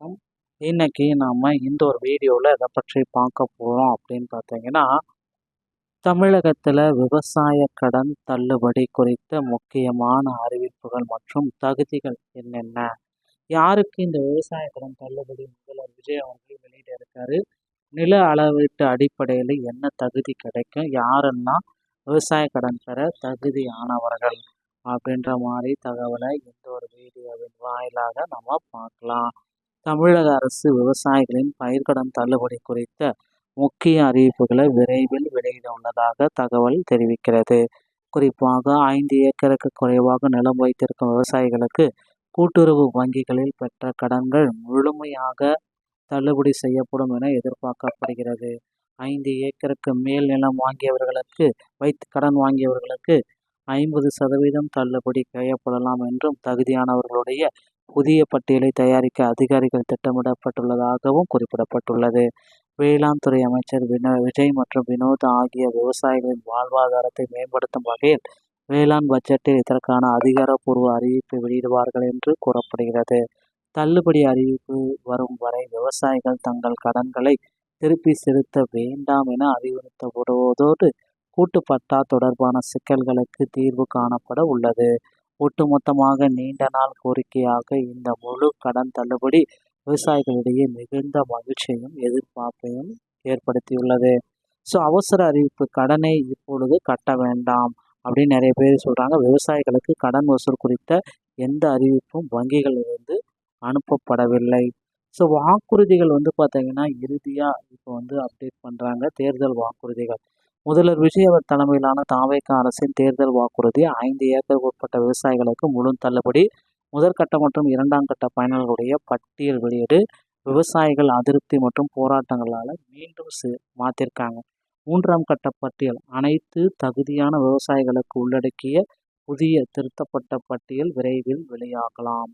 வணக்கம். இன்னைக்கு நாம இந்த ஒரு வீடியோவில் எதை பற்றி பார்க்க போகிறோம் அப்படின்னு பார்த்தீங்கன்னா, தமிழகத்தில் விவசாய கடன் தள்ளுபடி குறித்த முக்கியமான அறிவிப்புகள் மற்றும் தகுதிகள் என்னென்ன? யாருக்கு இந்த விவசாய கடன் தள்ளுபடி முதல்வர் விஜய் அவர்கள் வெளியிட இருக்காரு? நில அளவீட்டு அடிப்படையில் என்ன தகுதி கிடைக்கும்? யாரெல்லாம் விவசாய கடன் பெற தகுதியானவர்கள்? அப்படின்ற மாதிரி தகவலை இந்த ஒரு வீடியோவின் வாயிலாக நம்ம பார்க்கலாம். தமிழக அரசு விவசாயிகளின் பயிர்க்கடன் தள்ளுபடி குறித்த முக்கிய அறிவிப்புகளை விரைவில் வெளியிட உள்ளதாக தகவல் தெரிவிக்கிறது. குறிப்பாக 5 ஏக்கருக்கு குறைவாக நிலம் வைத்திருக்கும் விவசாயிகளுக்கு கூட்டுறவு வங்கிகளில் பெற்ற கடன்கள் முழுமையாக தள்ளுபடி செய்யப்படும் என எதிர்பார்க்கப்படுகிறது. 5 ஏக்கருக்கு மேல் நிலம் கடன் வாங்கியவர்களுக்கு 50% தள்ளுபடி செய்யப்படலாம் என்றும், தகுதியானவர்களுடைய புதிய பட்டியலை தயாரிக்க அதிகாரிகள் திட்டமிடப்பட்டுள்ளதாகவும் குறிப்பிடப்பட்டுள்ளது. வேளாண் துறை அமைச்சர் விஜய் மற்றும் வினோத் ஆகிய விவசாயிகளின் வாழ்வாதாரத்தை மேம்படுத்தும் வகையில் வேளாண் பட்ஜெட்டில் இதற்கான அதிகாரப்பூர்வ அறிவிப்பை வெளியிடுவார்கள் என்று கூறப்படுகிறது. தள்ளுபடி அறிவிப்பு வரும் வரை விவசாயிகள் தங்கள் கடன்களை திருப்பி செலுத்த வேண்டாம் என அறிவுறுத்தப்படுவதோடு கூட்டு பட்டா தொடர்பான சிக்கல்களுக்கு தீர்வு காணப்பட உள்ளது. ஒட்டுமொத்தமாக நீண்ட நாள் கோரிக்கையாக இந்த முழு கடன் தள்ளுபடி விவசாயிகளிடையே மிகுந்த மகிழ்ச்சியையும் எதிர்பார்ப்பையும் ஏற்படுத்தியுள்ளது. அவசர அறிவிப்பு, கடனை இப்பொழுது கட்ட வேண்டாம் அப்படின்னு நிறைய பேர் சொல்கிறாங்க. விவசாயிகளுக்கு கடன் வசூல் குறித்த எந்த அறிவிப்பும் வங்கிகளிலிருந்து அனுப்பப்படவில்லை. வாக்குறுதிகள் பார்த்தீங்கன்னா இறுதியாக இப்போ அப்டேட் பண்ணுறாங்க. தேர்தல் வாக்குறுதிகள். முதல்வர் விஜய் அவர் தலைமையிலான தாவேகா அரசின் தேர்தல் வாக்குறுதி 5 ஏக்கருக்கு உட்பட்ட விவசாயிகளுக்கு முழு தள்ளுபடி. முதற்கட்ட மற்றும் 2ஆம் கட்ட பயனாளர்களுடைய பட்டியல் வெளியீடு. விவசாயிகள் அதிருப்தி மற்றும் போராட்டங்களால் மீண்டும் மாற்றிருக்காங்க. 3ஆம் கட்ட பட்டியல் அனைத்து தகுதியான விவசாயிகளுக்கு உள்ளடக்கிய புதிய திருத்தப்பட்ட பட்டியல் விரைவில் வெளியாகலாம்.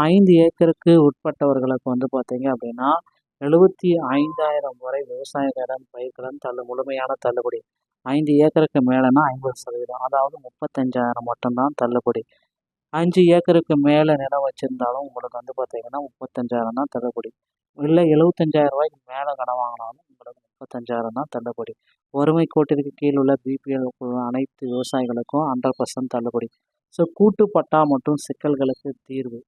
5 ஏக்கருக்கு உட்பட்டவர்களுக்கு பார்த்தீங்க அப்படின்னா 75,000 வரை விவசாய கடன் பயிர்க்கடன் முழுமையான தள்ளுபடி. 5 ஏக்கருக்கு மேலேனா 50%, அதாவது 35,000 மட்டும்தான் தள்ளுபடி. 5 ஏக்கருக்கு மேலே நிலம் வச்சுருந்தாலும் உங்களுக்கு பார்த்தீங்கன்னா 35,000 தான் தள்ளுபடி. இல்லை 75,000 ரூபாய்க்கு மேலே கடன் வாங்கினாலும் உங்களுக்கு 35,000 தான் தள்ளுபடி. வறுமை கோட்டிற்கு கீழ் உள்ள பிபிஎல் அனைத்து விவசாயிகளுக்கும் 100% தள்ளுபடி. கூட்டு பட்டா மற்றும் சிக்கல்களுக்கு தீர்வு.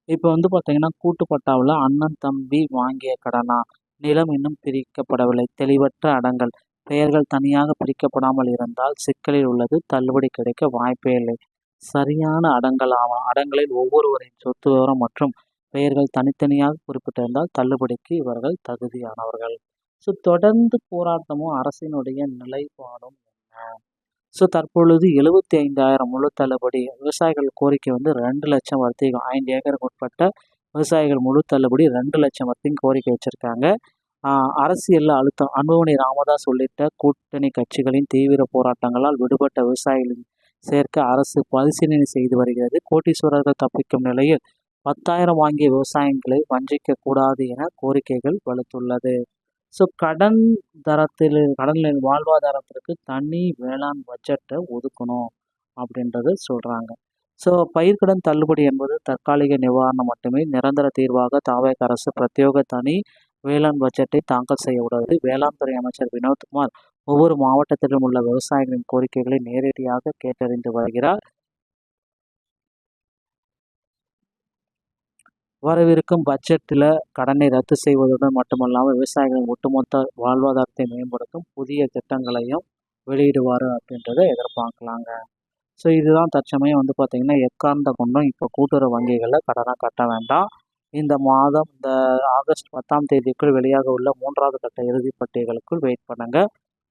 இப்போ பார்த்தீங்கன்னா கூட்டு பட்டாவில் அண்ணன் தம்பி வாங்கிய கடனா, நிலம் இன்னும் பிரிக்கப்படவில்லை, தெளிவற்ற அடங்கல், பெயர்கள் தனியாக பிரிக்கப்படாமல் இருந்தால் சிக்கலில் உள்ளது, தள்ளுபடி கிடைக்க வாய்ப்பே இல்லை. சரியான அடங்கலில் ஒவ்வொருவரின் சொத்து விவரம் மற்றும் பெயர்கள் தனித்தனியாக குறிப்பிட்டிருந்தால் தள்ளுபடிக்கு இவர்கள் தகுதியானவர்கள். தொடர்ந்து போராட்டமும் அரசினுடைய நிலைப்பாடும் என்ன? தற்பொழுது 75,000 முழு தள்ளுபடி. விவசாயிகள் கோரிக்கை 2 லட்சம் வர்த்தகம். 5 ஏக்கருக்கு உட்பட்ட விவசாயிகள் முழு தள்ளுபடி 2 லட்சம் வர்த்தகம் கோரிக்கை வச்சிருக்காங்க. அரசியல் அழுத்தம். அன்புமணி ராமதாஸ் உள்ளிட்ட கூட்டணி கட்சிகளின் தீவிர போராட்டங்களால் விடுபட்ட விவசாயிகளின் சேர்க்க அரசு பரிசீலனை செய்து வருகிறது. கோட்டீஸ்வரர்கள் தப்பிக்கும் நிலையில் 10,000 வாங்கிய விவசாயிகளை வஞ்சிக்க கூடாது என கோரிக்கைகள் வலுத்துள்ளது. கடனின் வாழ்வாதாரத்திற்கு தனி வேளாண் பட்ஜெட்டை ஒதுக்கணும் அப்படின்றது சொல்கிறாங்க. பயிர்க்கடன் தள்ளுபடி என்பது தற்காலிக நிவாரணம் மட்டுமே. நிரந்தர தீர்வாக தாவேகா அரசு பிரத்யேக தனி வேளாண் பட்ஜெட்டை தாக்கல் செய்ய உள்ளது. வேளாண் துறை அமைச்சர் வினோத்குமார் ஒவ்வொரு மாவட்டத்திலும் உள்ள விவசாயிகளின் கோரிக்கைகளை நேரடியாக கேட்டறிந்து வருகிறார். வரவிருக்கும் பட்ஜெட்டில் கடனை ரத்து செய்வதுடன் மட்டுமல்லாமல் விவசாயிகளின் ஒட்டுமொத்த வாழ்வாதாரத்தை மேம்படுத்தும் புதிய திட்டங்களையும் வெளியிடுவார் அப்படின்றத எதிர்பார்க்கலாங்க. இதுதான் தற்சமயம் பார்த்திங்கன்னா எக்காரணத்தை கொண்டும் இப்போ கூட்டுறவு வங்கிகளில் கடனை கட்ட வேண்டாம். இந்த ஆகஸ்ட் 10ஆம் தேதிக்குள் வெளியாக உள்ள 3வது கட்ட இறுதி பட்டியலுக்குள் வெயிட் பண்ணுங்க.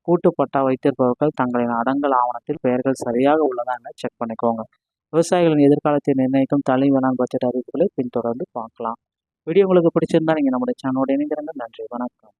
கூட்டுப்பட்டா வைத்திருப்பவர்கள் தங்களின் அடங்கல் ஆவணத்தில் பெயர்கள் சரியாக உள்ளதா என செக் பண்ணிக்கோங்க. விவசாயிகளின் எதிர்காலத்தை நிர்ணயிக்கும் தனி வேளாண் பட்ஜெட் அறிவிப்புகளை பின்தொடர்ந்து பார்க்கலாம். வீடியோ உங்களுக்கு பிடிச்சிருந்தா நீங்கள் நம்முடைய சேனலோட இணைந்திருங்க. நன்றி, வணக்கம்.